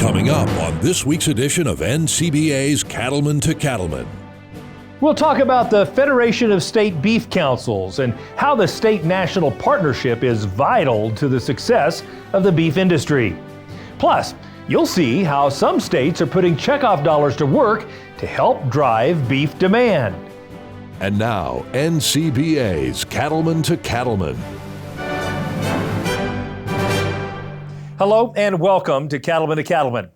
Coming up on this week's edition of NCBA's Cattlemen to Cattlemen. We'll talk about the Federation of State Beef Councils and how the state-national partnership is vital to the success of the beef industry. Plus, you'll see how some states are putting checkoff dollars to work to help drive beef demand. And now, NCBA's Cattlemen to Cattlemen. Hello and welcome to Cattlemen to Cattlemen.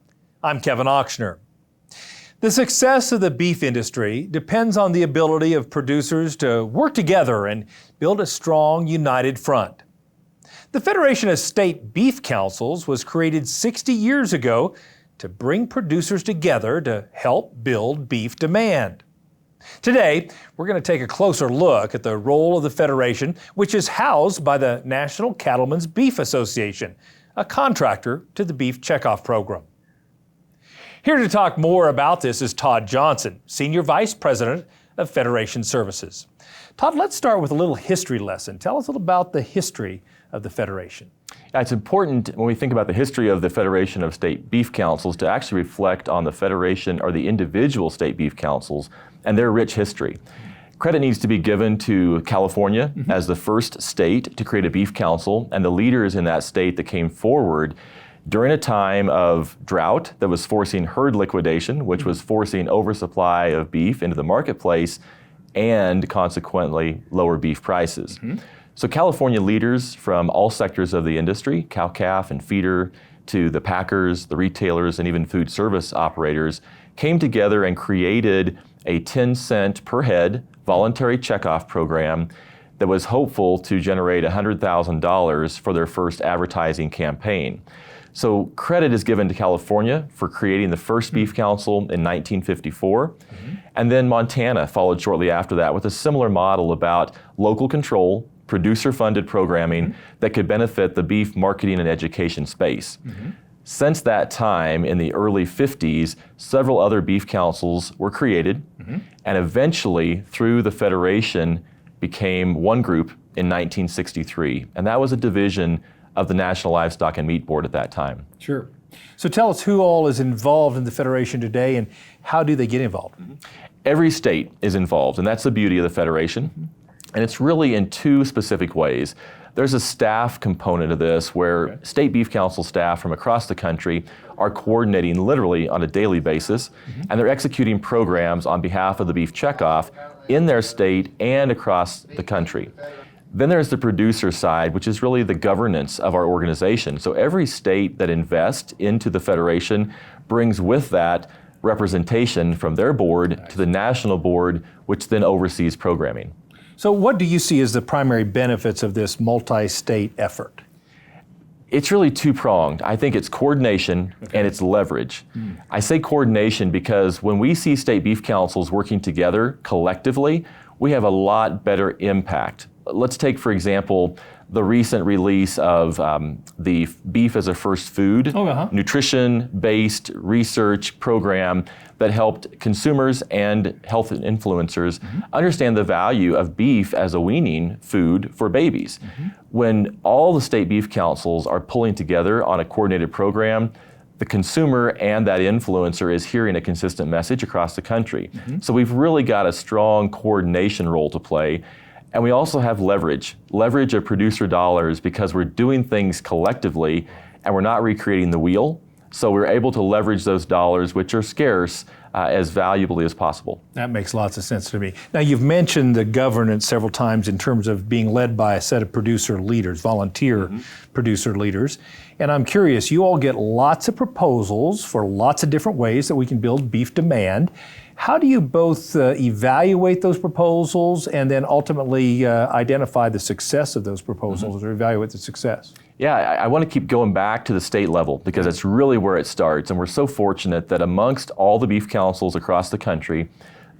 I'm Kevin Ochsner. The success of the beef industry depends on the ability of producers to work together and build a strong, united front. The Federation of State Beef Councils was created 60 years ago to bring producers together to help build beef demand. Today, we're going to take a closer look at the role of the Federation, which is housed by the National Cattlemen's Beef Association, a contractor to the Beef Checkoff program. Here to talk more about this is Todd Johnson, Senior Vice President of Federation Services. Todd, let's start with a little history lesson. Tell us a little about the history of the Federation. Yeah, it's important when we think about the history of the Federation of State Beef Councils to actually reflect on the Federation or the individual state beef councils and their rich history. Credit needs to be given to California as the first state to create a beef council, and the leaders in that state that came forward during a time of drought that was forcing herd liquidation, which was forcing oversupply of beef into the marketplace and consequently lower beef prices. So California leaders from all sectors of the industry, cow-calf and feeder, to the packers, the retailers, and even food service operators, came together and created a 10-cent per head voluntary checkoff program that was hopeful to generate $100,000 for their first advertising campaign. So credit is given to California for creating the first beef council in 1954. And then Montana followed shortly after that with a similar model about local control, producer-funded programming that could benefit the beef marketing and education space. Since that time, in the early 50s, several other beef councils were created, and eventually, through the Federation, became one group in 1963. And that was a division of the National Livestock and Meat Board at that time. Sure. So tell us who all is involved in the Federation today and how do they get involved? Every state is involved, and that's the beauty of the Federation. And it's really in two specific ways. There's a staff component of this where state beef council staff from across the country are coordinating literally on a daily basis, and they're executing programs on behalf of the beef checkoff in their state and across the country. Then there's the producer side, which is really the governance of our organization. So every state that invests into the Federation brings with that representation from their board to the national board, which then oversees programming. So what do you see as the primary benefits of this multi-state effort? It's really two-pronged. I think it's coordination and it's leverage. I say coordination because when we see state beef councils working together collectively, we have a lot better impact. Let's take, for example, the recent release of the Beef as a First Food nutrition-based research program that helped consumers and health influencers understand the value of beef as a weaning food for babies. When all the state beef councils are pulling together on a coordinated program, the consumer and that influencer is hearing a consistent message across the country. So we've really got a strong coordination role to play. And we also have leverage of producer dollars because we're doing things collectively and we're not recreating the wheel. So we're able to leverage those dollars, which are scarce, as valuably as possible. That makes lots of sense to me. Now, you've mentioned the governance several times in terms of being led by a set of producer leaders, volunteer producer leaders. And I'm curious, you all get lots of proposals for lots of different ways that we can build beef demand. How do you both evaluate those proposals and then ultimately identify the success of those proposals or evaluate the success? Yeah, I want to keep going back to the state level because it's really where it starts. And we're so fortunate that amongst all the beef councils across the country,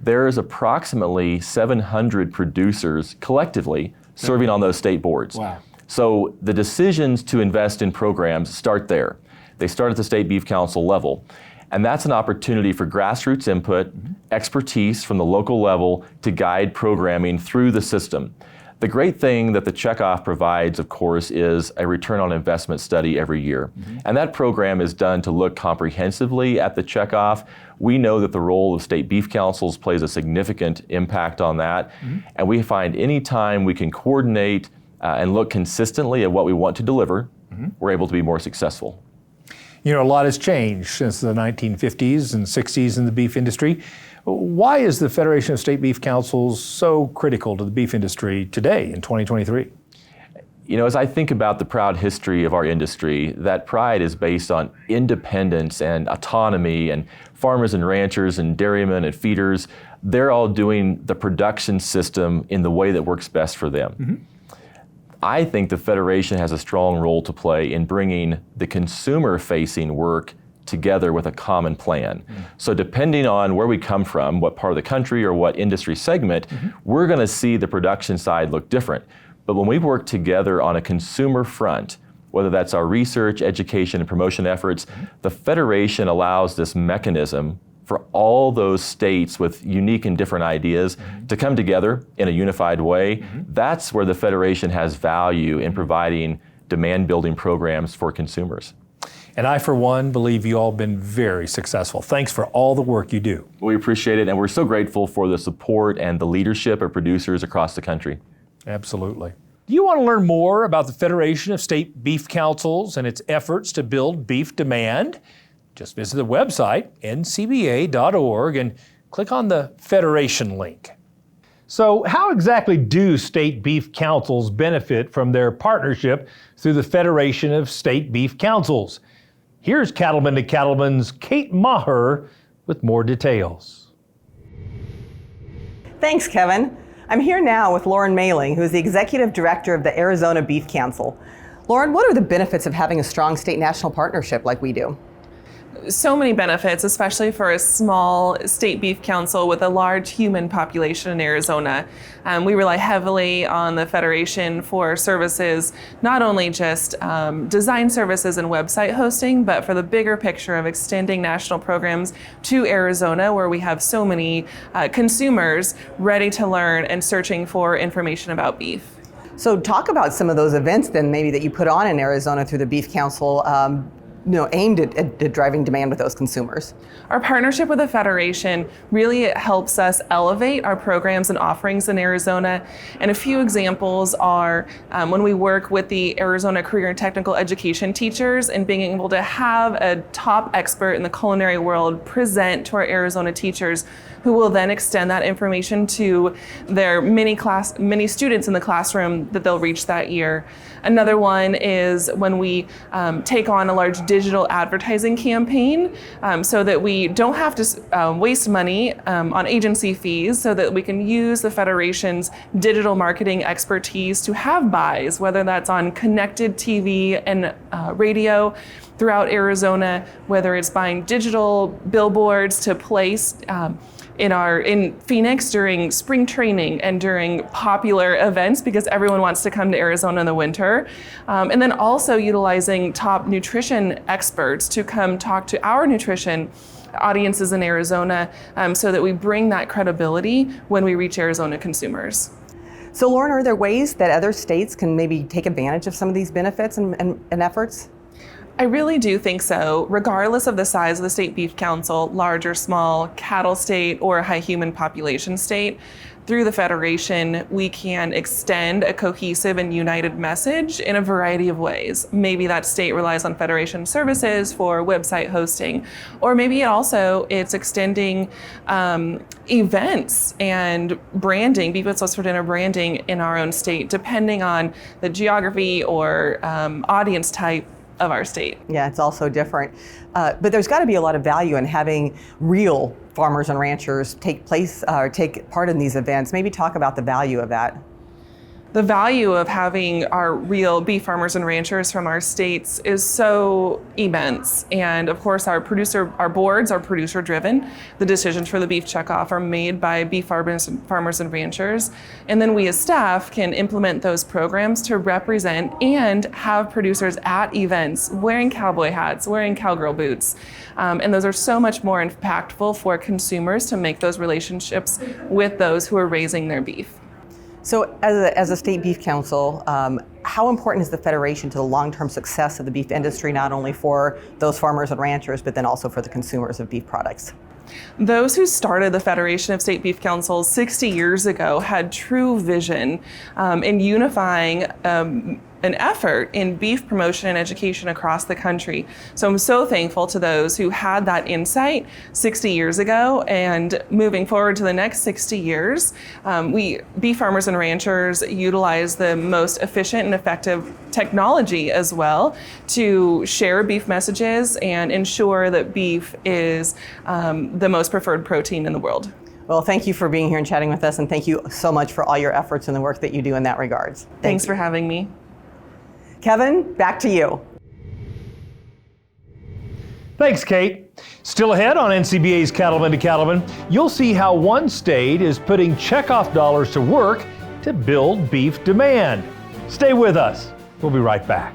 there is approximately 700 producers collectively serving on those state boards. Wow. So the decisions to invest in programs start there. They start at the state beef council level. And that's an opportunity for grassroots input, expertise from the local level to guide programming through the system. The great thing that the checkoff provides, of course, is a return on investment study every year. And that program is done to look comprehensively at the checkoff. We know that the role of state beef councils plays a significant impact on that. And we find any time we can coordinate and look consistently at what we want to deliver, we're able to be more successful. You know, a lot has changed since the 1950s and 60s in the beef industry. Why is the Federation of State Beef Councils so critical to the beef industry today in 2023? You know, as I think about the proud history of our industry, that pride is based on independence and autonomy, and farmers and ranchers and dairymen and feeders, they're all doing the production system in the way that works best for them. I think the Federation has a strong role to play in bringing the consumer-facing work together with a common plan. So depending on where we come from, what part of the country or what industry segment, we're going to see the production side look different. But when we work together on a consumer front, whether that's our research, education, and promotion efforts, the Federation allows this mechanism for all those states with unique and different ideas to come together in a unified way. That's where the Federation has value in providing demand-building programs for consumers. And I, for one, believe you all have been very successful. Thanks for all the work you do. We appreciate it, and we're so grateful for the support and the leadership of producers across the country. Absolutely. Do you want to learn more about the Federation of State Beef Councils and its efforts to build beef demand? Just visit the website, ncba.org, and click on the Federation link. So how exactly do state beef councils benefit from their partnership through the Federation of State Beef Councils? Here's Cattlemen to Cattlemen's Kate Maher with more details. Thanks, Kevin. I'm here now with Lauren Mailing, who is the Executive Director of the Arizona Beef Council. Lauren, what are the benefits of having a strong state-national partnership like we do? So many benefits, especially for a small state beef council with a large human population in Arizona. We rely heavily on the Federation for services, not only just design services and website hosting, but for the bigger picture of extending national programs to Arizona, where we have so many consumers ready to learn and searching for information about beef. So talk about some of those events then maybe that you put on in Arizona through the Beef Council, aimed at driving demand with those consumers. Our partnership with the Federation really helps us elevate our programs and offerings in Arizona. And a few examples are when we work with the Arizona Career and Technical Education teachers and being able to have a top expert in the culinary world present to our Arizona teachers, who will then extend that information to their many students in the classroom that they'll reach that year. Another one is when we take on a large digital advertising campaign so that we don't have to waste money on agency fees, so that we can use the Federation's digital marketing expertise to have buys, whether that's on connected TV and radio throughout Arizona, whether it's buying digital billboards to place in Phoenix during spring training and during popular events, because everyone wants to come to Arizona in the winter. And then also utilizing top nutrition experts to come talk to our nutrition audiences in Arizona, so that we bring that credibility when we reach Arizona consumers. So Lauren, are there ways that other states can maybe take advantage of some of these benefits and efforts? I really do think so. Regardless of the size of the state beef council, large or small, cattle state or high human population state, through the Federation, we can extend a cohesive and united message in a variety of ways. Maybe that state relies on Federation services for website hosting, or maybe it's extending events and branding, Beef What's for Dinner branding in our own state, depending on the geography or audience type of our state. Yeah, it's also different. But there's got to be a lot of value in having real farmers and ranchers take part in these events. Maybe talk about the value of that. The value of having our real beef farmers and ranchers from our states is so immense. And of course, our boards are producer driven. The decisions for the beef checkoff are made by beef farmers and ranchers. And then we as staff can implement those programs to represent and have producers at events wearing cowboy hats, wearing cowgirl boots. And those are so much more impactful for consumers to make those relationships with those who are raising their beef. So as a state beef council, how important is the Federation to the long-term success of the beef industry, not only for those farmers and ranchers, but then also for the consumers of beef products? Those who started the Federation of State Beef Councils 60 years ago had true vision in unifying an effort in beef promotion and education across the country. So I'm so thankful to those who had that insight 60 years ago, and moving forward to the next 60 years, we beef farmers and ranchers utilize the most efficient and effective technology as well to share beef messages and ensure that beef is the most preferred protein in the world. Well, thank you for being here and chatting with us, and thank you so much for all your efforts and the work that you do in that regards. Thanks for having me. Kevin, back to you. Thanks, Kate. Still ahead on NCBA's Cattlemen to Cattlemen, you'll see how one state is putting checkoff dollars to work to build beef demand. Stay with us. We'll be right back.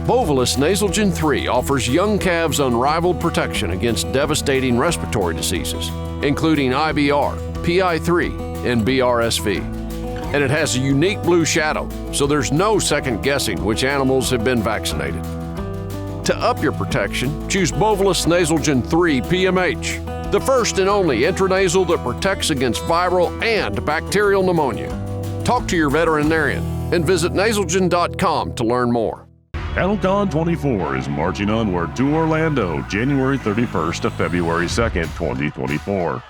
Bovolus Nasalgen 3 offers young calves unrivaled protection against devastating respiratory diseases, including IBR, PI3, and BRSV. And it has a unique blue shadow, so there's no second guessing which animals have been vaccinated. To up your protection, choose Bovolus Nasalgen 3 PMH, the first and only intranasal that protects against viral and bacterial pneumonia. Talk to your veterinarian and visit nasalgen.com to learn more. CattleCon 24 is marching onward to Orlando, January 31st to February 2nd, 2024.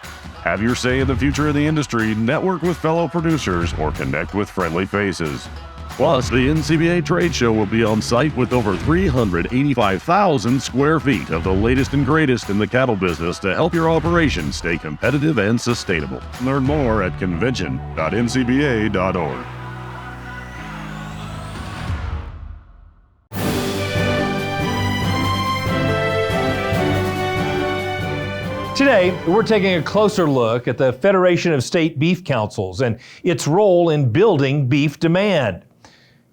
Have your say in the future of the industry, network with fellow producers, or connect with friendly faces. Plus, the NCBA trade show will be on site with over 385,000 square feet of the latest and greatest in the cattle business to help your operation stay competitive and sustainable. Learn more at convention.ncba.org. Today, we're taking a closer look at the Federation of State Beef Councils and its role in building beef demand.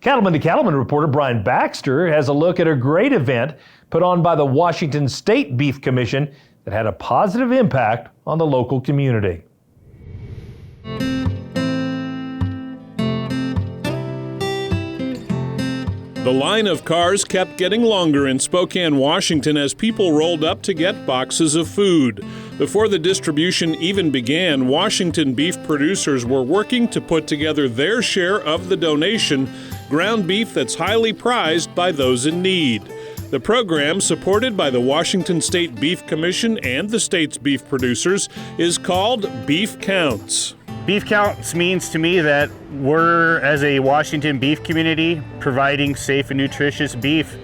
Cattlemen to Cattlemen reporter Brian Baxter has a look at a great event put on by the Washington State Beef Commission that had a positive impact on the local community. The line of cars kept getting longer in Spokane, Washington as people rolled up to get boxes of food. Before the distribution even began, Washington beef producers were working to put together their share of the donation, ground beef that's highly prized by those in need. The program, supported by the Washington State Beef Commission and the state's beef producers, is called Beef Counts. Beef Counts means to me that we're, as a Washington beef community, providing safe and nutritious beef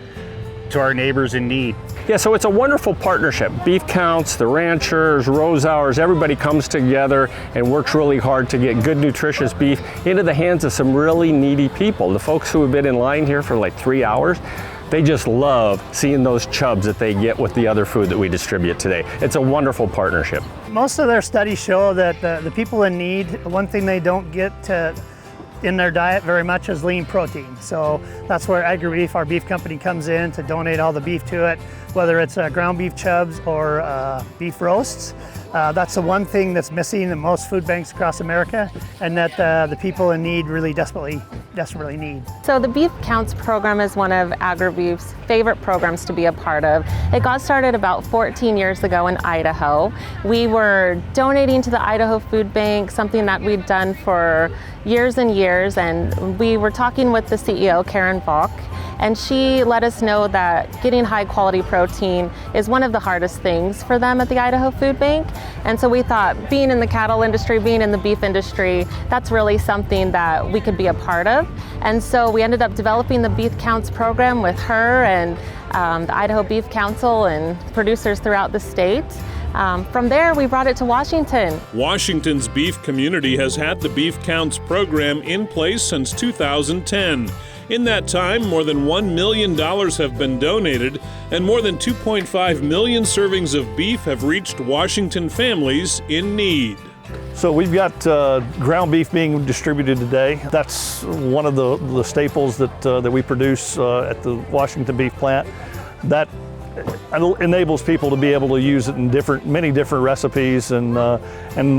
to our neighbors in need. Yeah, so it's a wonderful partnership. Beef Counts, the ranchers, Rose Hours, everybody comes together and works really hard to get good nutritious beef into the hands of some really needy people. The folks who have been in line here for like 3 hours, they just love seeing those chubs that they get with the other food that we distribute today. It's a wonderful partnership. Most of their studies show that the people in need, one thing they don't get in their diet very much is lean protein. So that's where AgriBeef, our beef company, comes in to donate all the beef to it, whether it's ground beef chubs or beef roasts. That's the one thing that's missing in most food banks across America, and that the people in need really desperately need. So the Beef Counts program is one of AgriBeef's favorite programs to be a part of. It got started about 14 years ago in Idaho. We were donating to the Idaho Food Bank, something that we'd done for years and years, and we were talking with the CEO, Karen Falk, and she let us know that getting high quality protein is one of the hardest things for them at the Idaho Food Bank. And so we thought, being in the cattle industry, being in the beef industry, that's really something that we could be a part of. And so we ended up developing the Beef Counts program with her and the Idaho Beef Council and producers throughout the state. From there, we brought it to Washington. Washington's beef community has had the Beef Counts program in place since 2010. In that time, more than $1 million have been donated, and more than 2.5 million servings of beef have reached Washington families in need. So we've got ground beef being distributed today. That's one of the staples that we produce at the Washington beef plant. That enables people to be able to use it in many different recipes, and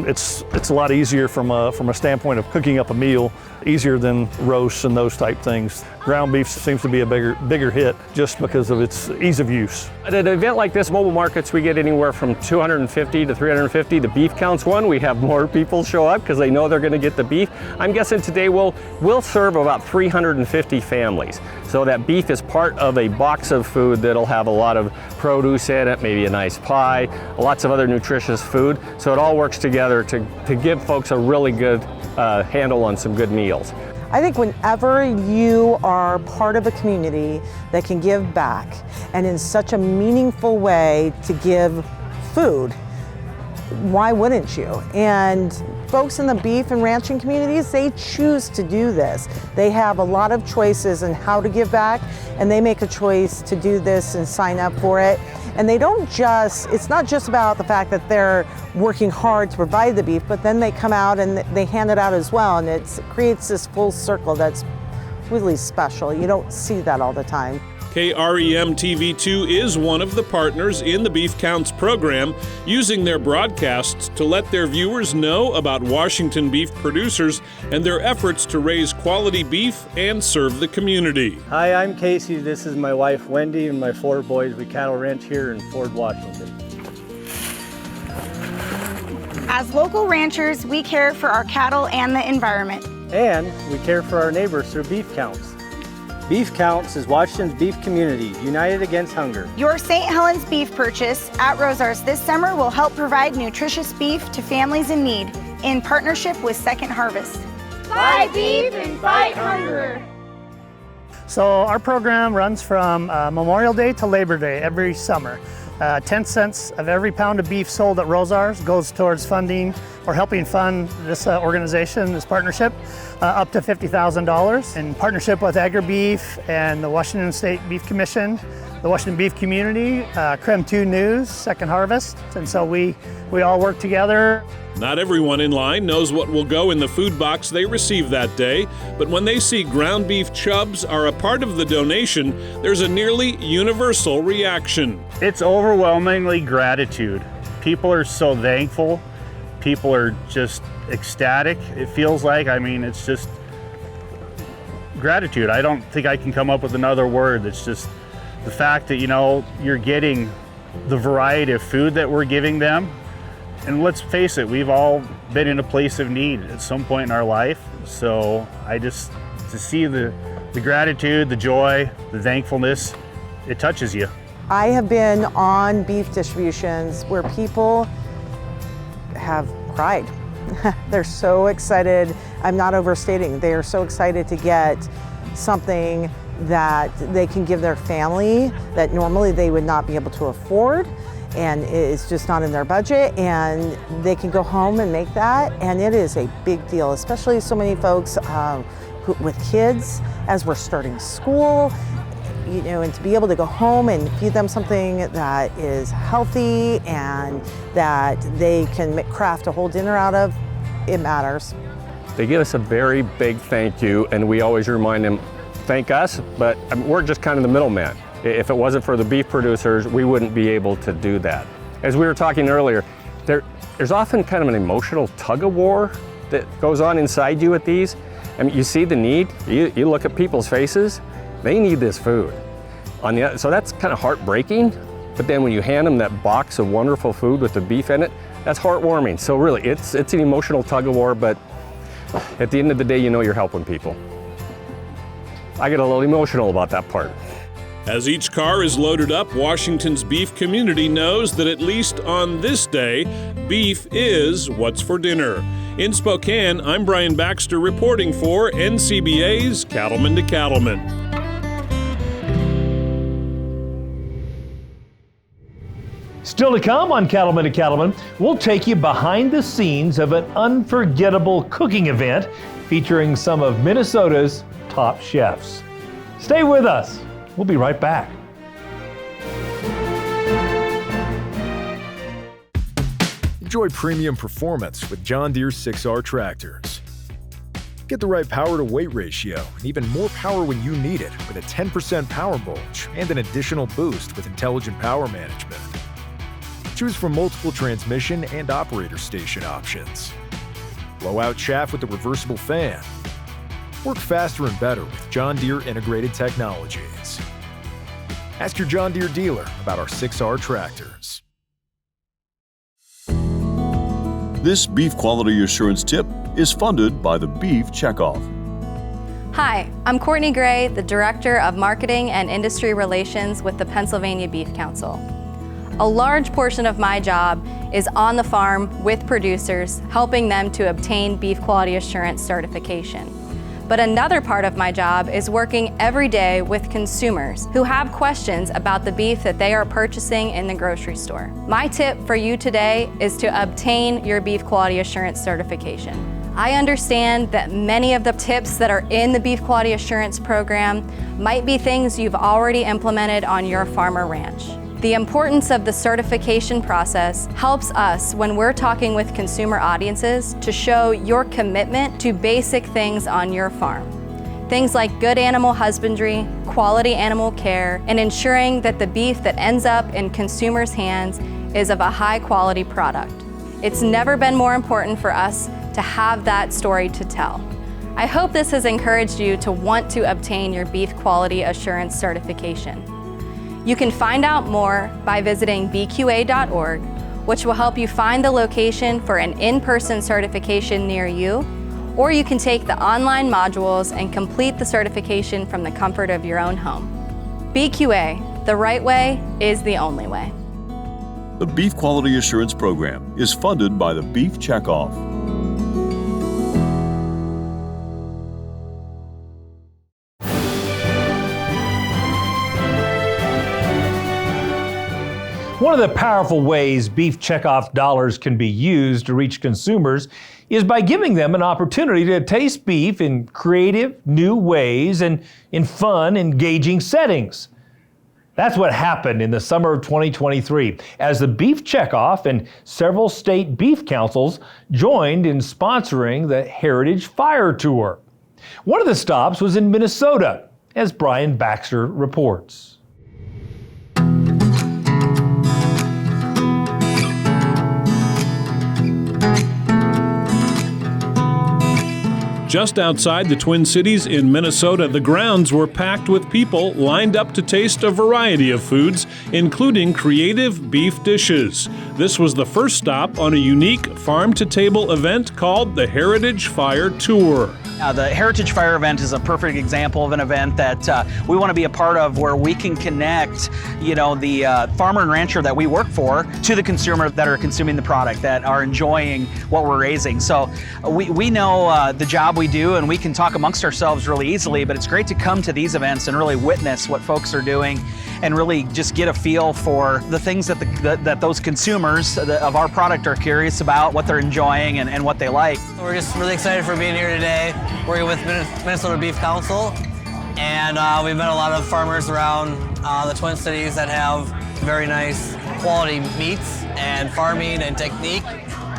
it's a lot easier from a standpoint of cooking up a meal, easier than roasts and those type things. Ground beef seems to be a bigger hit just because of its ease of use. At an event like this, mobile markets, we get anywhere from 250 to 350. The beef counts one, we have more people show up because they know they're going to get the beef. I'm guessing today we'll serve about 350 families. So that beef is part of a box of food that'll have a lot of produce in it, maybe a nice pie, lots of other nutritious food. So it all works together to give folks a really good handle on some good meals. I think whenever you are part of a community that can give back, and in such a meaningful way to give food, why wouldn't you? And folks in the beef and ranching communities, they choose to do this. They have a lot of choices in how to give back, and they make a choice to do this and sign up for it. And they don't it's not just about the fact that they're working hard to provide the beef, but then they come out and they hand it out as well, and it creates this full circle that's really special. You don't see that all the time. KREM TV2 is one of the partners in the Beef Counts program, using their broadcasts to let their viewers know about Washington beef producers and their efforts to raise quality beef and serve the community. Hi, I'm Casey. This is my wife Wendy and my 4 boys. We cattle ranch here in Ford, Washington. As local ranchers, we care for our cattle and the environment. And we care for our neighbors through Beef Counts. Beef Counts is Washington's beef community, united against hunger. Your St. Helens beef purchase at Rosar's this summer will help provide nutritious beef to families in need, in partnership with Second Harvest. Buy beef and fight hunger. So our program runs from Memorial Day to Labor Day every summer. 10 cents of every pound of beef sold at Rosar's goes towards funding or helping fund this organization, this partnership, up to $50,000 in partnership with AgriBeef and the Washington State Beef Commission, the Washington Beef Community, CREM 2 News, Second Harvest, and so we all work together. Not everyone in line knows what will go in the food box they receive that day, but when they see ground beef chubs are a part of the donation, there's a nearly universal reaction. It's overwhelmingly gratitude. People are so thankful. People are just ecstatic. It feels like, it's just gratitude. I don't think I can come up with another word. It's just the fact that, you're getting the variety of food that we're giving them. And let's face it, we've all been in a place of need at some point in our life. So to see the gratitude, the joy, the thankfulness, it touches you. I have been on beef distributions where people have cried. They're so excited. I'm not overstating. They are so excited to get something that they can give their family that normally they would not be able to afford, and it's just not in their budget, and they can go home and make that, and it is a big deal, especially so many folks with kids as we're starting school, and to be able to go home and feed them something that is healthy and that they can craft a whole dinner out of, it matters. They give us a very big thank you, and we always remind them, thank us, but we're just kind of the middleman. If it wasn't for the beef producers, we wouldn't be able to do that. As we were talking earlier, there's often kind of an emotional tug-of-war that goes on inside you at these. You see the need, you look at people's faces, they need this food. So that's kind of heartbreaking, but then when you hand them that box of wonderful food with the beef in it, that's heartwarming. So really, it's an emotional tug-of-war, but at the end of the day, you're helping people. I get a little emotional about that part. As each car is loaded up, Washington's beef community knows that at least on this day, beef is what's for dinner. In Spokane, I'm Brian Baxter reporting for NCBA's Cattlemen to Cattlemen. Still to come on Cattlemen to Cattlemen, we'll take you behind the scenes of an unforgettable cooking event featuring some of Minnesota's top chefs. Stay with us. We'll be right back. Enjoy premium performance with John Deere 6R tractors. Get the right power to weight ratio and even more power when you need it with a 10% power bulge and an additional boost with intelligent power management. Choose from multiple transmission and operator station options. Blow out chaff with the reversible fan. Work faster and better with John Deere integrated technologies. Ask your John Deere dealer about our 6R tractors. This beef quality assurance tip is funded by the Beef Checkoff. Hi, I'm Courtney Gray, the Director of Marketing and Industry Relations with the Pennsylvania Beef Council. A large portion of my job is on the farm with producers, helping them to obtain beef quality assurance certification. But another part of my job is working every day with consumers who have questions about the beef that they are purchasing in the grocery store. My tip for you today is to obtain your beef quality assurance certification. I understand that many of the tips that are in the beef quality assurance program might be things you've already implemented on your farm or ranch. The importance of the certification process helps us when we're talking with consumer audiences to show your commitment to basic things on your farm. Things like good animal husbandry, quality animal care, and ensuring that the beef that ends up in consumers' hands is of a high quality product. It's never been more important for us to have that story to tell. I hope this has encouraged you to want to obtain your beef quality assurance certification. You can find out more by visiting bqa.org, which will help you find the location for an in-person certification near you, or you can take the online modules and complete the certification from the comfort of your own home. BQA, the right way is the only way. The Beef Quality Assurance Program is funded by the Beef Checkoff. One of the powerful ways beef checkoff dollars can be used to reach consumers is by giving them an opportunity to taste beef in creative, new ways and in fun, engaging settings. That's what happened in the summer of 2023 as the Beef Checkoff and several state beef councils joined in sponsoring the Heritage Fire Tour. One of the stops was in Minnesota, as Brian Baxter reports. Just outside the Twin Cities in Minnesota, the grounds were packed with people lined up to taste a variety of foods, including creative beef dishes. This was the first stop on a unique farm-to-table event called the Heritage Fire Tour. The Heritage Fire event is a perfect example of an event that we want to be a part of, where we can connect, the farmer and rancher that we work for to the consumer that are consuming the product, that are enjoying what we're raising. So we know the job we do, and we can talk amongst ourselves really easily, but it's great to come to these events and really witness what folks are doing and really just get a feel for the things that those consumers of our product are curious about, what they're enjoying and what they like. We're just really excited for being here today, working with Minnesota Beef Council, and we've met a lot of farmers around the Twin Cities that have very nice quality meats and farming and technique,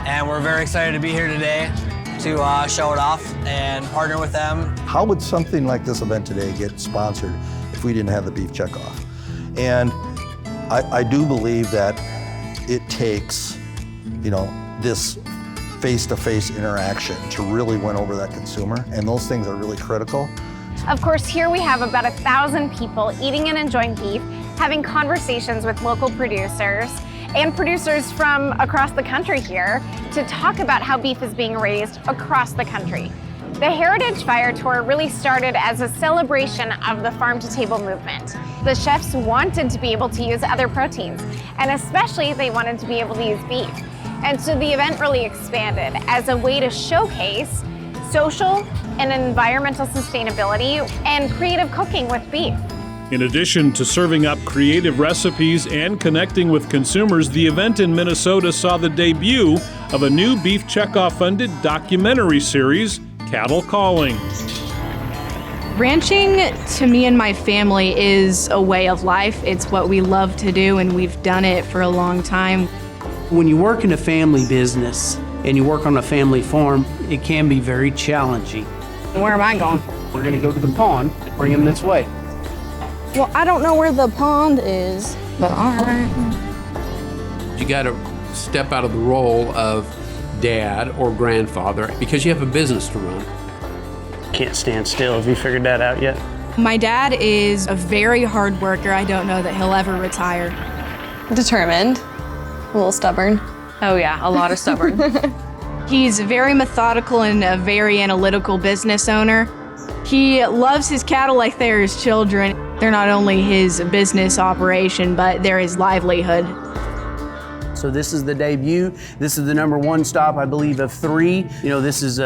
and we're very excited to be here today to show it off and partner with them. How would something like this event today get sponsored if we didn't have the Beef Checkoff? And I do believe that it takes, this face-to-face interaction to really win over that consumer, and those things are really critical. Of course, here we have about 1,000 people eating and enjoying beef, having conversations with local producers and producers from across the country here to talk about how beef is being raised across the country. The Heritage Fire Tour really started as a celebration of the farm-to-table movement. The chefs wanted to be able to use other proteins, and especially they wanted to be able to use beef. And so the event really expanded as a way to showcase social and environmental sustainability and creative cooking with beef. In addition to serving up creative recipes and connecting with consumers, the event in Minnesota saw the debut of a new Beef Checkoff-funded documentary series, Cattle Calling. Ranching, to me and my family, is a way of life. It's what we love to do, and we've done it for a long time. When you work in a family business and you work on a family farm, it can be very challenging. Where am I going? We're gonna go to the pond and bring him this way. Well, I don't know where the pond is, but all right. You got to step out of the role of dad or grandfather because you have a business to run. Can't stand still. Have you figured that out yet? My dad is a very hard worker. I don't know that he'll ever retire. Determined. A little stubborn. Oh yeah, a lot of stubborn. He's very methodical and a very analytical business owner. He loves his cattle like they're his children. They're not only his business operation, but they're his livelihood. So this is the debut. This is the #1 stop, I believe, of 3. This is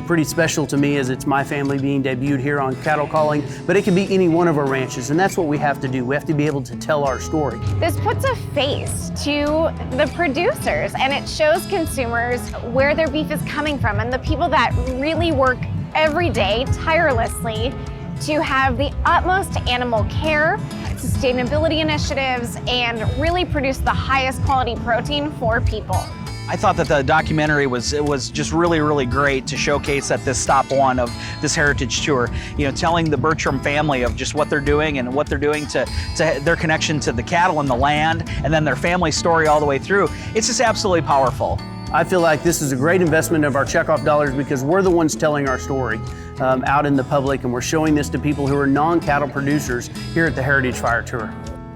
pretty special to me as it's my family being debuted here on Cattle Calling, but it can be any one of our ranches, and that's what we have to do. We have to be able to tell our story. This puts a face to the producers, and it shows consumers where their beef is coming from and the people that really work every day tirelessly to have the utmost animal care, sustainability initiatives, and really produce the highest quality protein for people. I thought that the documentary was just really, really great to showcase at this stop 1 of this heritage tour. Telling the Bertram family of just what they're doing and what they're doing to their connection to the cattle and the land, and then their family story all the way through. It's just absolutely powerful. I feel like this is a great investment of our checkoff dollars because we're the ones telling our story out in the public, and we're showing this to people who are non-cattle producers here at the Heritage Fire Tour.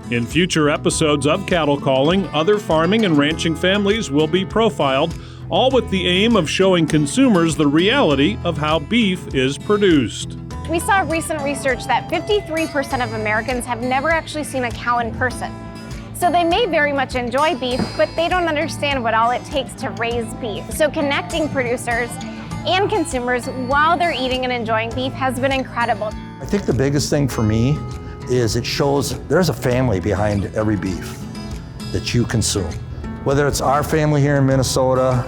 In future episodes of Cattle Calling, other farming and ranching families will be profiled, all with the aim of showing consumers the reality of how beef is produced. We saw recent research that 53% of Americans have never actually seen a cow in person. So they may very much enjoy beef, but they don't understand what all it takes to raise beef. So connecting producers and consumers while they're eating and enjoying beef has been incredible. I think the biggest thing for me is it shows there's a family behind every beef that you consume. Whether it's our family here in Minnesota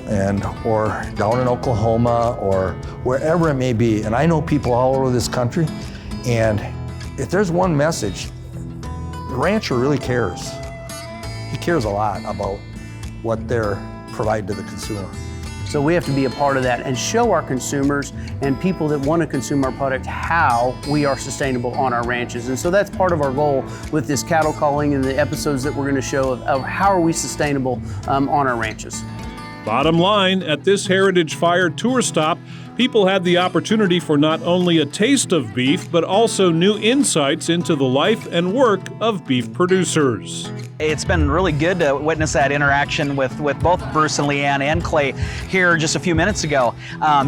or down in Oklahoma or wherever it may be. And I know people all over this country, and if there's one message, the rancher really cares. He cares a lot about what they're providing to the consumer. So we have to be a part of that and show our consumers and people that want to consume our product how we are sustainable on our ranches. And so that's part of our goal with this Cattle Calling and the episodes that we're going to show of how are we sustainable on our ranches. Bottom line, at this Heritage Fire Tour stop, people had the opportunity for not only a taste of beef, but also new insights into the life and work of beef producers. It's been really good to witness that interaction with both Bruce and Leanne and Clay here just a few minutes ago.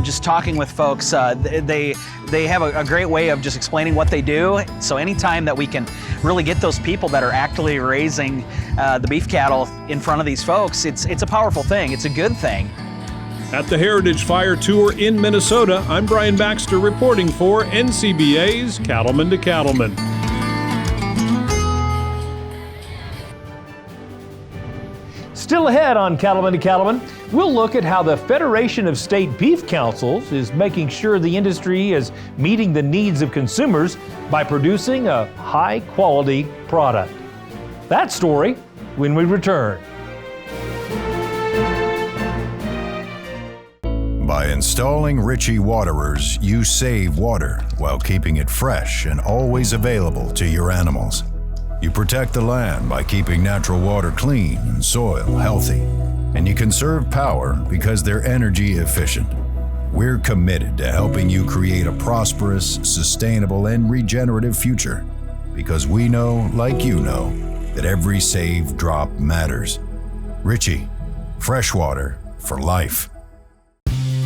Just talking with folks, they have a great way of just explaining what they do. So anytime that we can really get those people that are actively raising the beef cattle in front of these folks, it's a powerful thing. It's a good thing. At the Heritage Fire Tour in Minnesota, I'm Brian Baxter reporting for NCBA's Cattlemen to Cattlemen. Still ahead on Cattlemen to Cattlemen, we'll look at how the Federation of State Beef Councils is making sure the industry is meeting the needs of consumers by producing a high-quality product. That story when we return. By installing Ritchie waterers, you save water while keeping it fresh and always available to your animals. You protect the land by keeping natural water clean and soil healthy. And you conserve power because they're energy efficient. We're committed to helping you create a prosperous, sustainable, and regenerative future. Because we know, like you know, that every saved drop matters. Ritchie, fresh water for life.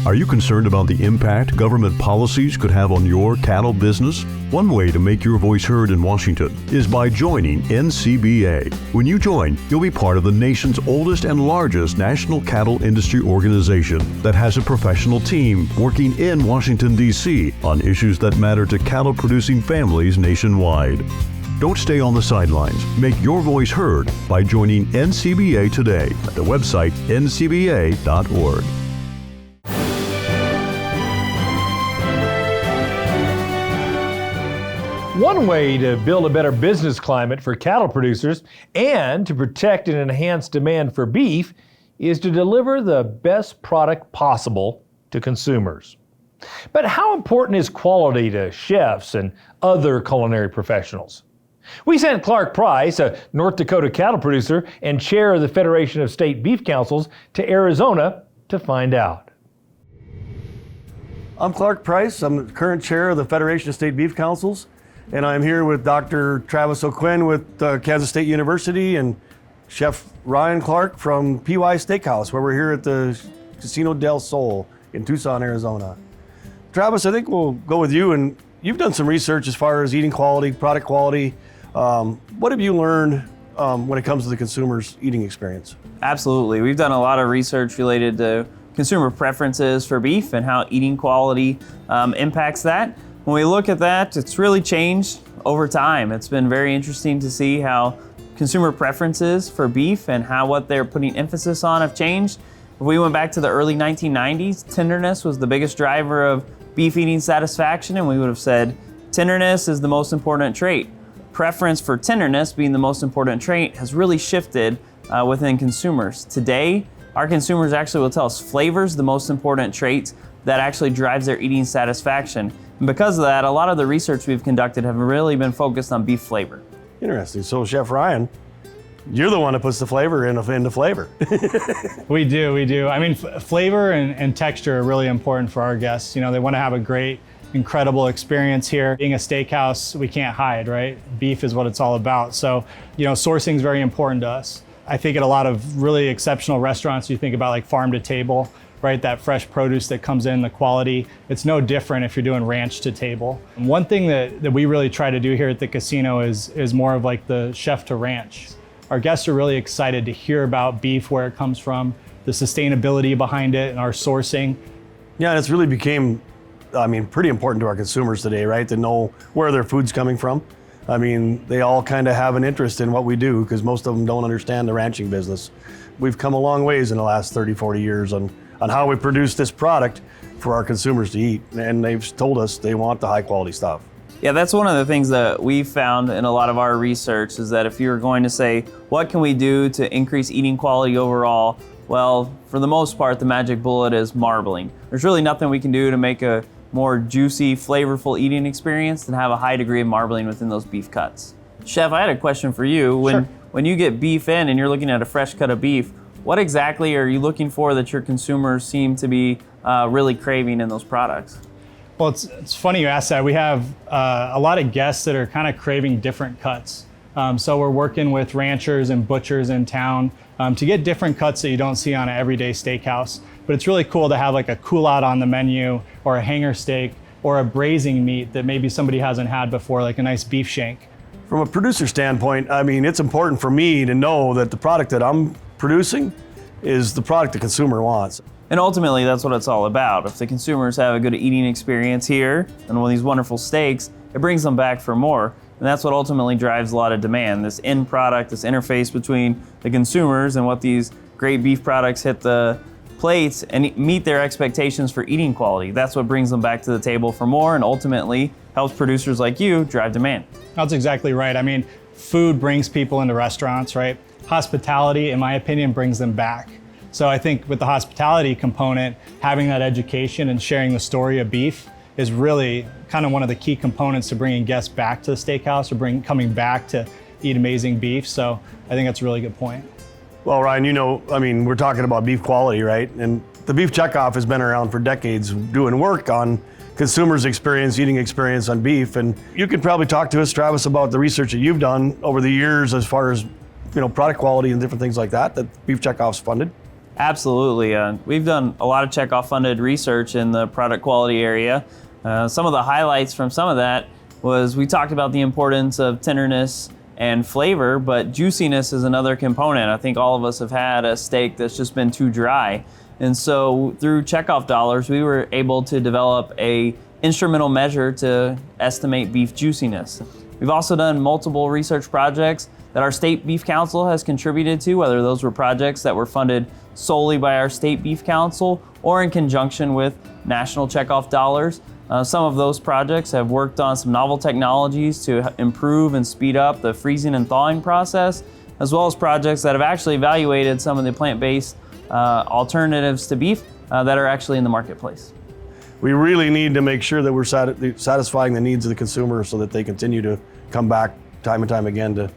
Are you concerned about the impact government policies could have on your cattle business? One way to make your voice heard in Washington is by joining NCBA. When you join, you'll be part of the nation's oldest and largest national cattle industry organization that has a professional team working in Washington, D.C. on issues that matter to cattle-producing families nationwide. Don't stay on the sidelines. Make your voice heard by joining NCBA today at the website ncba.org. One way to build a better business climate for cattle producers and to protect and enhance demand for beef is to deliver the best product possible to consumers. But how important is quality to chefs and other culinary professionals? We sent Clark Price, a North Dakota cattle producer and chair of the Federation of State Beef Councils, to Arizona to find out. I'm Clark Price. I'm the current chair of the Federation of State Beef Councils, and I'm here with Dr. Travis O'Quinn with Kansas State University and Chef Ryan Clark from PY Steakhouse, where we're here at the Casino del Sol in Tucson, Arizona. Travis, I think we'll go with you, and you've done some research as far as eating quality, product quality. What have you learned when it comes to the consumer's eating experience? Absolutely. We've done a lot of research related to consumer preferences for beef and how eating quality impacts that. When we look at that, it's really changed over time. It's been very interesting to see how consumer preferences for beef and how what they're putting emphasis on have changed. If we went back to the early 1990s, tenderness was the biggest driver of beef eating satisfaction, and we would have said tenderness is the most important trait. Preference for tenderness being the most important trait has really shifted within consumers. Today, our consumers actually will tell us flavor is the most important trait that actually drives their eating satisfaction. And because of that, a lot of the research we've conducted have really been focused on beef flavor. Interesting. So Chef Ryan, you're the one that puts the flavor into flavor. We do. I mean, flavor and texture are really important for our guests. You know, they want to have a great, incredible experience here. Being a steakhouse, we can't hide, right? Beef is what it's all about. So, you know, sourcing is very important to us. I think at a lot of really exceptional restaurants, you think about like farm to table, right? That fresh produce that comes in, the quality. It's no different if you're doing ranch to table. And one thing that we really try to do here at the casino is more of like the chef to ranch. Our guests are really excited to hear about beef, where it comes from, the sustainability behind it, and our sourcing. Yeah, and it's really became, pretty important to our consumers today, right? To know where their food's coming from. I mean, they all kind of have an interest in what we do because most of them don't understand the ranching business. We've come a long ways in the last 30, 40 years on how we produce this product for our consumers to eat. And they've told us they want the high quality stuff. Yeah, that's one of the things that we've found in a lot of our research is that if you're going to say, what can we do to increase eating quality overall? Well, for the most part, the magic bullet is marbling. There's really nothing we can do to make a more juicy, flavorful eating experience than have a high degree of marbling within those beef cuts. Chef, I had a question for you. When you get beef in and you're looking at a fresh cut of beef, what exactly are you looking for that your consumers seem to be really craving in those products? Well, it's funny you ask that. We have a lot of guests that are kind of craving different cuts. So we're working with ranchers and butchers in town to get different cuts that you don't see on an everyday steakhouse. But it's really cool to have like a cool out on the menu or a hanger steak or a braising meat that maybe somebody hasn't had before, like a nice beef shank. From a producer standpoint, it's important for me to know that the product that I'm producing is the product the consumer wants. And ultimately, that's what it's all about. If the consumers have a good eating experience here and one of these wonderful steaks, it brings them back for more. And that's what ultimately drives a lot of demand. This end product, this interface between the consumers and what these great beef products hit the plates and meet their expectations for eating quality. That's what brings them back to the table for more and ultimately helps producers like you drive demand. That's exactly right. I mean, food brings people into restaurants, right? Hospitality, in my opinion, brings them back. So I think with the hospitality component, having that education and sharing the story of beef is really kind of one of the key components to bringing guests back to the steakhouse or coming back to eat amazing beef. So I think that's a really good point. Well, Ryan, we're talking about beef quality, right? And the beef checkoff has been around for decades doing work on consumers' experience, eating experience on beef. And you could probably talk to us, Travis, about the research that you've done over the years as far as, product quality and different things like that Beef Checkoff's funded. Absolutely. We've done a lot of checkoff funded research in the product quality area. Some of the highlights from some of that was we talked about the importance of tenderness and flavor, but juiciness is another component. I think all of us have had a steak that's just been too dry. And so through checkoff dollars, we were able to develop a instrumental measure to estimate beef juiciness. We've also done multiple research projects that our State Beef Council has contributed to, whether those were projects that were funded solely by our State Beef Council or in conjunction with national checkoff dollars. Some of those projects have worked on some novel technologies to improve and speed up the freezing and thawing process, as well as projects that have actually evaluated some of the plant-based alternatives to beef that are actually in the marketplace. we really need to make sure that we're satisfying the needs of the consumer so that they continue to come back time and time again to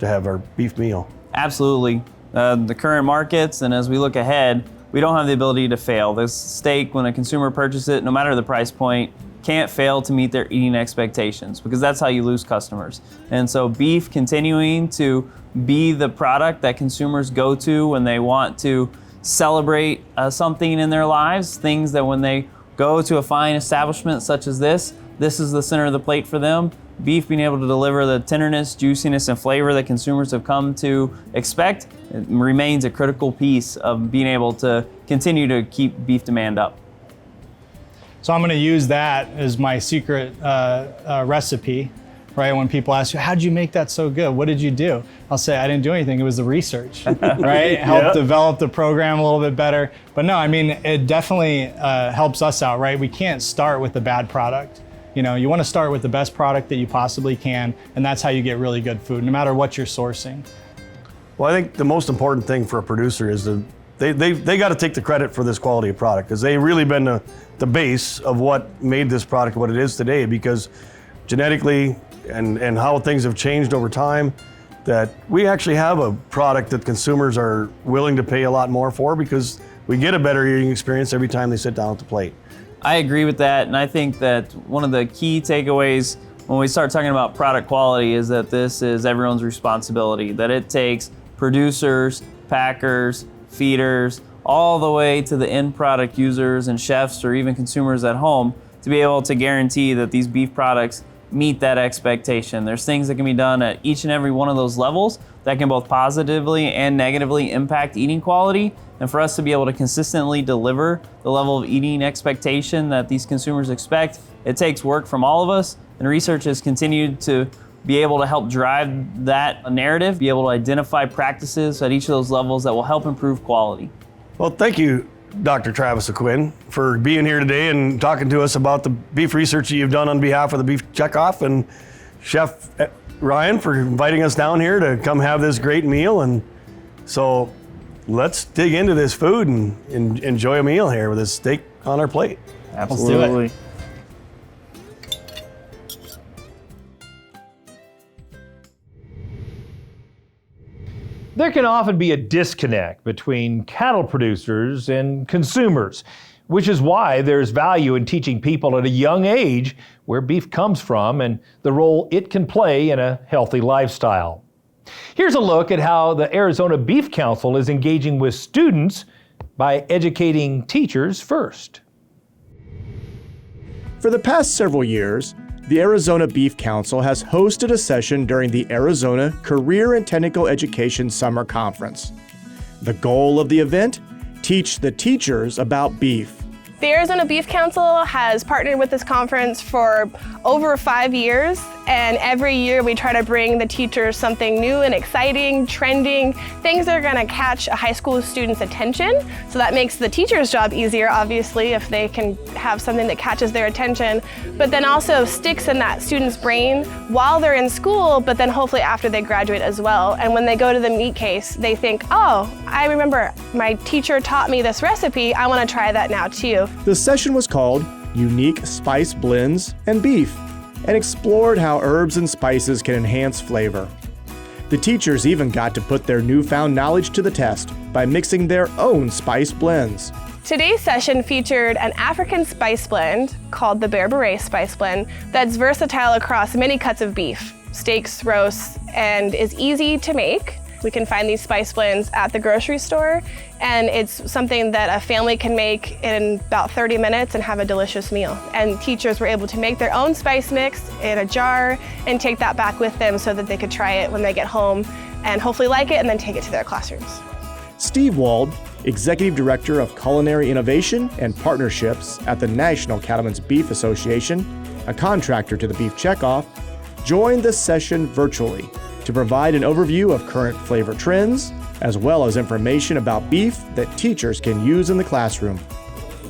have our beef meal. Absolutely. The current markets, and as we look ahead, we don't have the ability to fail. This steak, when a consumer purchases it, no matter the price point, can't fail to meet their eating expectations, because that's how you lose customers. And so beef continuing to be the product that consumers go to when they want to celebrate something in their lives, things that when they go to a fine establishment such as this is the center of the plate for them. Beef being able to deliver the tenderness, juiciness, and flavor that consumers have come to expect, it remains a critical piece of being able to continue to keep beef demand up. So I'm going to use that as my secret recipe, right? When people ask you, how'd you make that so good? What did you do? I'll say, I didn't do anything. It was the research, right? Helped develop the program a little bit better. But no, I mean, it definitely helps us out, right? We can't start with the bad product. You know, you want to start with the best product that you possibly can, and that's how you get really good food, no matter what you're sourcing. Well, I think the most important thing for a producer is they got to take the credit for this quality of product, because they've really been the base of what made this product what it is today, because genetically and how things have changed over time, that we actually have a product that consumers are willing to pay a lot more for, because we get a better eating experience every time they sit down at the plate. I agree with that, and I think that one of the key takeaways when we start talking about product quality is that this is everyone's responsibility, that it takes producers, packers, feeders, all the way to the end product users and chefs or even consumers at home to be able to guarantee that these beef products meet that expectation. There's things that can be done at each and every one of those levels that can both positively and negatively impact eating quality. And for us to be able to consistently deliver the level of eating expectation that these consumers expect, it takes work from all of us. And research has continued to be able to help drive that narrative, be able to identify practices at each of those levels that will help improve quality. Well, thank you, Dr. Travis O'Quinn, for being here today and talking to us about the beef research that you've done on behalf of the Beef Checkoff, and Chef Ryan for inviting us down here to come have this great meal. And so let's dig into this food and enjoy a meal here with this steak on our plate. Absolutely. Let's do it. There can often be a disconnect between cattle producers and consumers, which is why there's value in teaching people at a young age where beef comes from and the role it can play in a healthy lifestyle. Here's a look at how the Arizona Beef Council is engaging with students by educating teachers first. For the past several years, the Arizona Beef Council has hosted a session during the Arizona Career and Technical Education Summer Conference. The goal of the event? Teach the teachers about beef. The Arizona Beef Council has partnered with this conference for over 5 years, and every year we try to bring the teachers something new and exciting, trending, things that are going to catch a high school student's attention. So that makes the teacher's job easier, obviously, if they can have something that catches their attention, but then also sticks in that student's brain while they're in school, but then hopefully after they graduate as well. And when they go to the meat case, they think, oh, I remember my teacher taught me this recipe, I want to try that now too. The session was called Unique Spice Blends and Beef, and explored how herbs and spices can enhance flavor. The teachers even got to put their newfound knowledge to the test by mixing their own spice blends. Today's session featured an African spice blend called the Bear Beret Spice Blend that's versatile across many cuts of beef, steaks, roasts, and is easy to make. We can find these spice blends at the grocery store, and it's something that a family can make in about 30 minutes and have a delicious meal. And teachers were able to make their own spice mix in a jar and take that back with them so that they could try it when they get home and hopefully like it and then take it to their classrooms. Steve Wald, Executive Director of Culinary Innovation and Partnerships at the National Cattlemen's Beef Association, a contractor to the Beef Checkoff, joined the session virtually to provide an overview of current flavor trends, as well as information about beef that teachers can use in the classroom.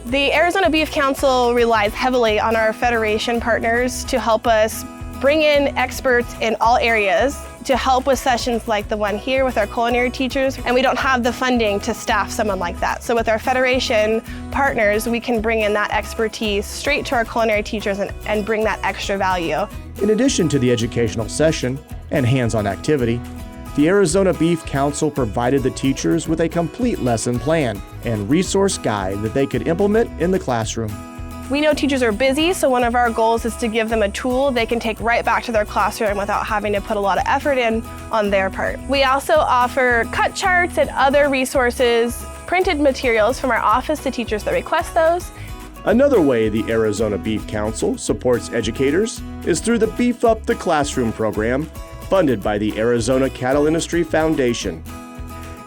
The Arizona Beef Council relies heavily on our federation partners to help us bring in experts in all areas to help with sessions like the one here with our culinary teachers, and we don't have the funding to staff someone like that. So with our Federation partners, we can bring in that expertise straight to our culinary teachers and bring that extra value. In addition to the educational session and hands-on activity, the Arizona Beef Council provided the teachers with a complete lesson plan and resource guide that they could implement in the classroom. We know teachers are busy, so one of our goals is to give them a tool they can take right back to their classroom without having to put a lot of effort in on their part. We also offer cut charts and other resources, printed materials from our office to teachers that request those. Another way the Arizona Beef Council supports educators is through the Beef Up the Classroom program, funded by the Arizona Cattle Industry Foundation.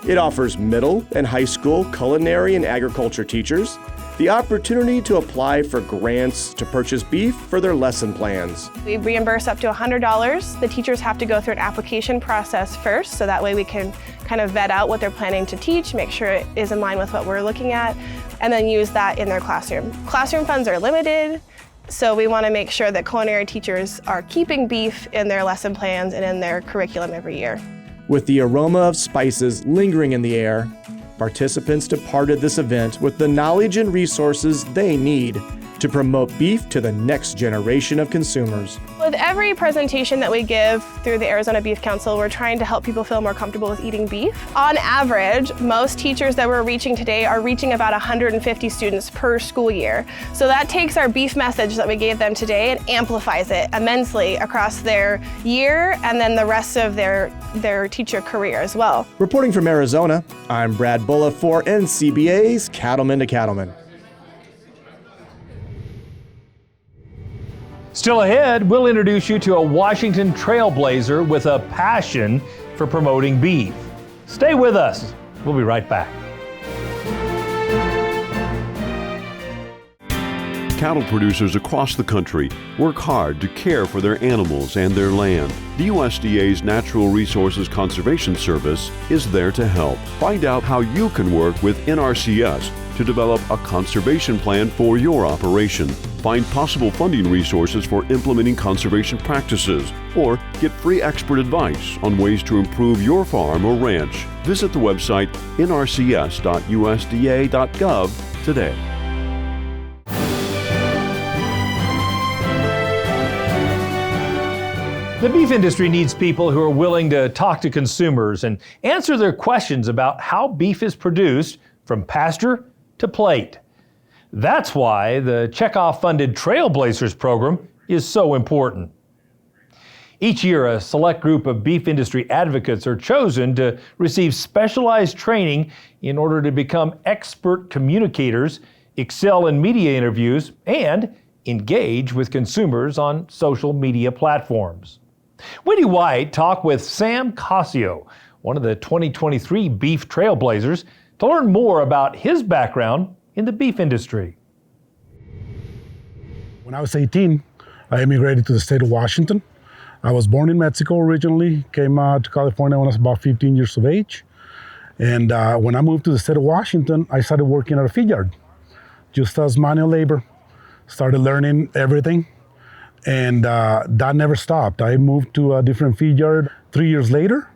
It offers middle and high school culinary and agriculture teachers the opportunity to apply for grants to purchase beef for their lesson plans. We reimburse up to $100. The teachers have to go through an application process first, so that way we can kind of vet out what they're planning to teach, make sure it is in line with what we're looking at, and then use that in their classroom. Classroom funds are limited, so we want to make sure that culinary teachers are keeping beef in their lesson plans and in their curriculum every year. With the aroma of spices lingering in the air, participants departed this event with the knowledge and resources they need to promote beef to the next generation of consumers. With every presentation that we give through the Arizona Beef Council, we're trying to help people feel more comfortable with eating beef. On average, most teachers that we're reaching today are reaching about 150 students per school year. So that takes our beef message that we gave them today and amplifies it immensely across their year and then the rest of their teacher career as well. Reporting from Arizona, I'm Brad Bulla for NCBA's Cattlemen to Cattlemen. Still ahead, we'll introduce you to a Washington trailblazer with a passion for promoting beef. Stay with us. We'll be right back. Cattle producers across the country work hard to care for their animals and their land. The USDA's Natural Resources Conservation Service is there to help. Find out how you can work with NRCS to develop a conservation plan for your operation. Find possible funding resources for implementing conservation practices, or get free expert advice on ways to improve your farm or ranch. Visit the website nrcs.usda.gov today. The beef industry needs people who are willing to talk to consumers and answer their questions about how beef is produced from pasture to plate. That's why the checkoff-funded Trailblazers program is so important. Each year, a select group of beef industry advocates are chosen to receive specialized training in order to become expert communicators, excel in media interviews, and engage with consumers on social media platforms. Wendy White talked with Sam Casio, one of the 2023 Beef Trailblazers, to learn more about his background in the beef industry. When I was 18, I immigrated to the state of Washington. I was born in Mexico originally, came to California when I was about 15 years of age. And when I moved to the state of Washington, I started working at a feed yard, just as manual labor. Started learning everything, and that never stopped. I moved to a different feed yard 3 years later,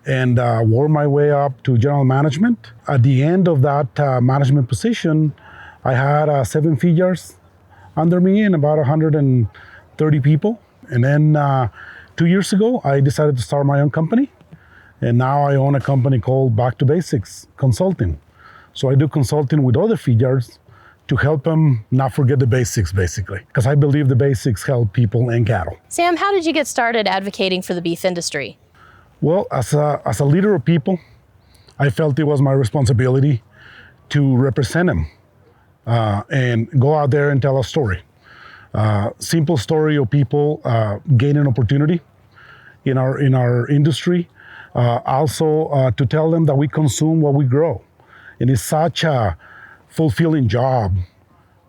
and worked my way up to general management. At the end of that management position, I had 7 feed yards under me and about 130 people. And then 2 years ago, I decided to start my own company. And now I own a company called Back to Basics Consulting. So I do consulting with other feed yards to help them not forget the basics, basically, because I believe the basics help people and cattle. Sam, how did you get started advocating for the beef industry? Well, as a leader of people, I felt it was my responsibility to represent them and go out there and tell a story. Simple story of people gaining opportunity in our industry. Also to tell them that we consume what we grow. And it's such a fulfilling job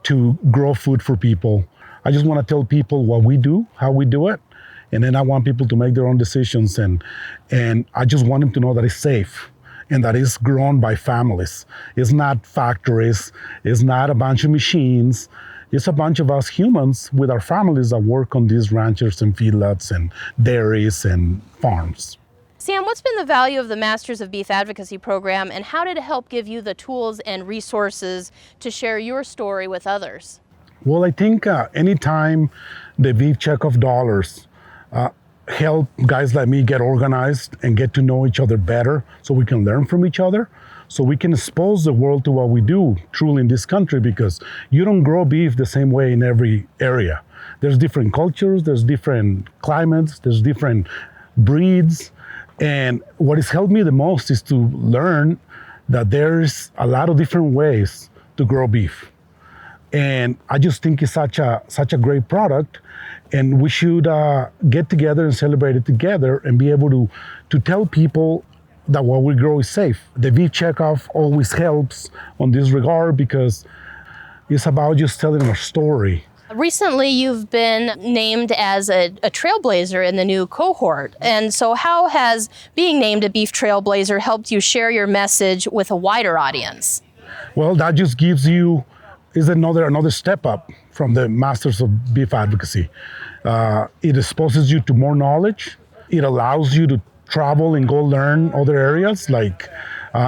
to grow food for people. I just want to tell people what we do, how we do it, and then I want people to make their own decisions, and I just want them to know that it's safe and that it's grown by families. It's not factories, it's not a bunch of machines, It's a bunch of us humans with our families that work on these ranchers and feedlots and dairies and farms. Sam, what's been the value of the Masters of Beef Advocacy program, and how did it help give you the tools and resources to share your story with others? Well, I think anytime the beef checkoff dollars help guys like me get organized and get to know each other better so we can learn from each other, so we can expose the world to what we do truly in this country, because you don't grow beef the same way in every area. There's different cultures, there's different climates, there's different breeds. And what has helped me the most is to learn that there's a lot of different ways to grow beef. And I just think it's such a great product, and we should get together and celebrate it together and be able to tell people that what we grow is safe. The beef checkoff always helps on this regard because it's about just telling our story. Recently, you've been named as a trailblazer in the new cohort. And so how has being named a beef trailblazer helped you share your message with a wider audience? Well, that just gives you, is another step up from the Masters of Beef Advocacy. It exposes you to more knowledge. It allows you to travel and go learn other areas. Like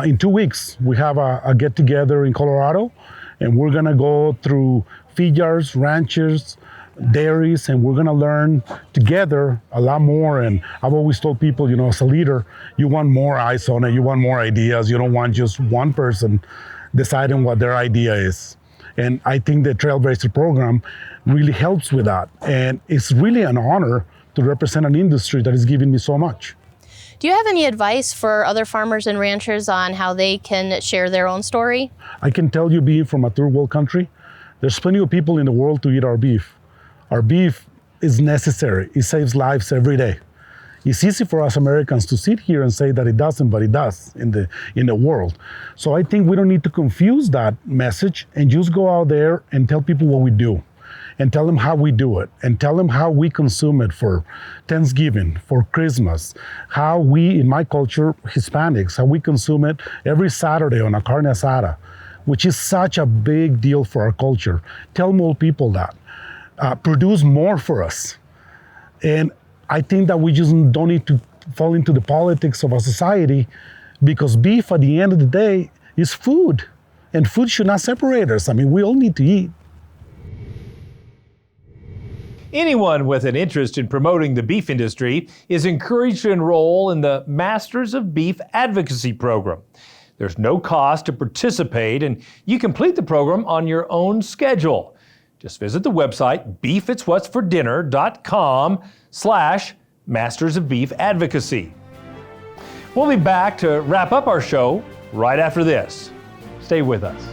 in 2 weeks, we have a get together in Colorado, and we're gonna go through feed yards, ranches, dairies, and we're gonna learn together a lot more. And I've always told people, you know, as a leader, you want more eyes on it, you want more ideas, you don't want just one person deciding what their idea is. And I think the Trailblazer program really helps with that. And it's really an honor to represent an industry that is giving me so much. Do you have any advice for other farmers and ranchers on how they can share their own story? I can tell you, being from a third world country, there's plenty of people in the world to eat our beef. Our beef is necessary. It saves lives every day. It's easy for us Americans to sit here and say that it doesn't, but it does in the world. So I think we don't need to confuse that message and just go out there and tell people what we do, and tell them how we do it, and tell them how we consume it for Thanksgiving, for Christmas, how we, in my culture, Hispanics, how we consume it every Saturday on a carne asada, which is such a big deal for our culture. Tell more people that. Produce more for us. And I think that we just don't need to fall into the politics of our society, because beef at the end of the day is food, and food should not separate us. I mean, we all need to eat. Anyone with an interest in promoting the beef industry is encouraged to enroll in the Masters of Beef Advocacy program. There's no cost to participate, and you complete the program on your own schedule. Just visit the website beefitswhatsfordinner.com/Masters of Beef Advocacy. We'll be back to wrap up our show right after this. Stay with us.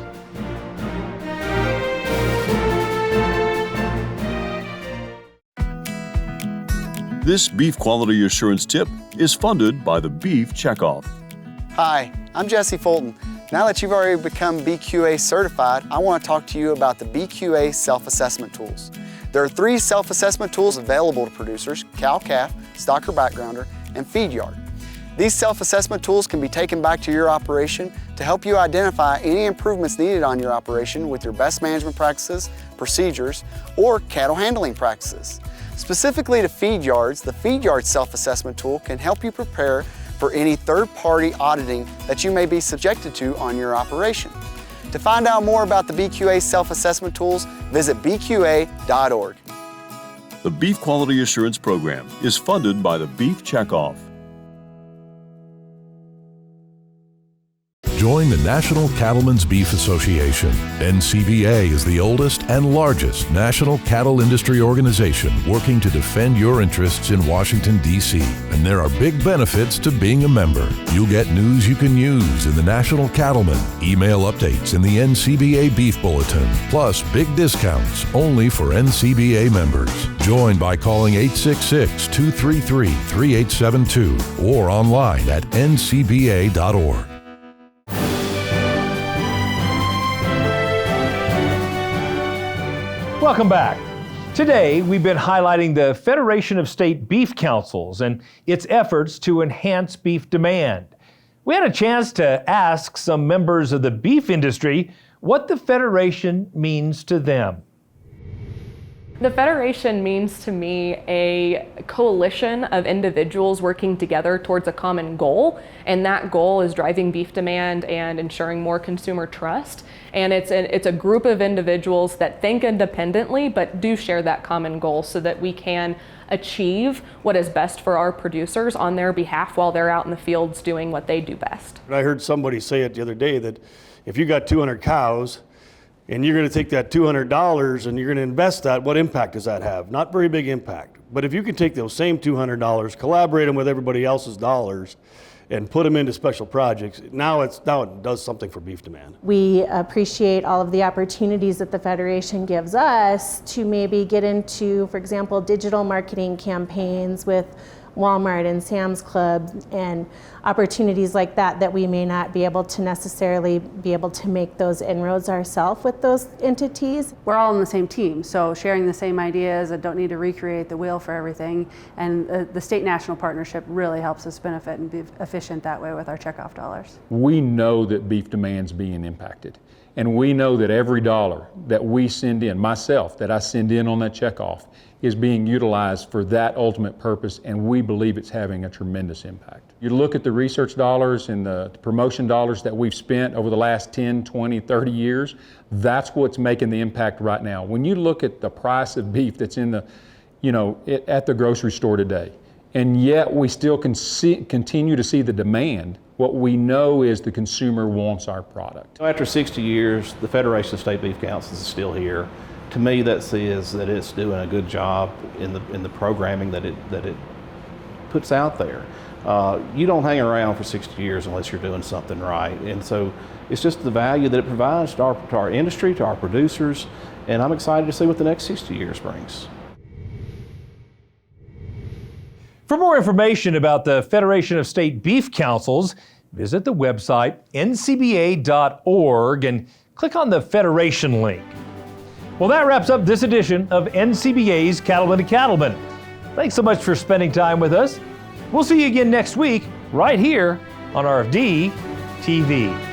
This beef quality assurance tip is funded by the Beef Checkoff. Hi, I'm Jesse Fulton. Now that you've already become BQA certified, I want to talk to you about the BQA self-assessment tools. There are 3 self-assessment tools available to producers: cow-calf, stocker backgrounder, and feed yard. These self-assessment tools can be taken back to your operation to help you identify any improvements needed on your operation with your best management practices, procedures, or cattle handling practices. Specifically to feed yards, the Feed Yard Self-Assessment Tool can help you prepare for any third-party auditing that you may be subjected to on your operation. To find out more about the BQA Self-Assessment Tools, visit bqa.org. The Beef Quality Assurance Program is funded by the Beef Checkoff. Join the National Cattlemen's Beef Association. NCBA is the oldest and largest national cattle industry organization working to defend your interests in Washington, D.C. And there are big benefits to being a member. You'll get news you can use in the National Cattlemen, email updates in the NCBA Beef Bulletin, plus big discounts only for NCBA members. Join by calling 866-233-3872 or online at ncba.org. Welcome back. Today, we've been highlighting the Federation of State Beef Councils and its efforts to enhance beef demand. We had a chance to ask some members of the beef industry what the Federation means to them. The Federation means to me a coalition of individuals working together towards a common goal, and that goal is driving beef demand and ensuring more consumer trust. And it's a group of individuals that think independently but do share that common goal so that we can achieve what is best for our producers on their behalf while they're out in the fields doing what they do best. I heard somebody say it the other day that if you got 200 cows, and you're going to take that $200 and you're going to invest that, what impact does that have? Not very big impact. But if you can take those same $200, collaborate them with everybody else's dollars, and put them into special projects, now it does something for beef demand. We appreciate all of the opportunities that the Federation gives us to maybe get into, for example, digital marketing campaigns with Walmart and Sam's Club and opportunities like that we may not be able to necessarily be able to make those inroads ourselves with those entities. We're all on the same team, so sharing the same ideas and don't need to recreate the wheel for everything. And the state-national partnership really helps us benefit and be efficient that way with our checkoff dollars. We know that beef demand's being impacted. And we know that every dollar that we send in, myself, that I send in on that checkoff, is being utilized for that ultimate purpose, and we believe it's having a tremendous impact. You look at the research dollars and the promotion dollars that we've spent over the last 10, 20, 30 years, that's what's making the impact right now. When you look at the price of beef that's in the, at the grocery store today, and yet we still continue to see the demand, what we know is the consumer wants our product. After 60 years, the Federation of State Beef Councils is still here. To me, that says that it's doing a good job in the programming that it puts out there. You don't hang around for 60 years unless you're doing something right. And so it's just the value that it provides to our industry, to our producers, and I'm excited to see what the next 60 years brings. For more information about the Federation of State Beef Councils, visit the website ncba.org and click on the Federation link. Well, that wraps up this edition of NCBA's Cattlemen to Cattlemen. Thanks so much for spending time with us. We'll see you again next week, right here on RFD TV.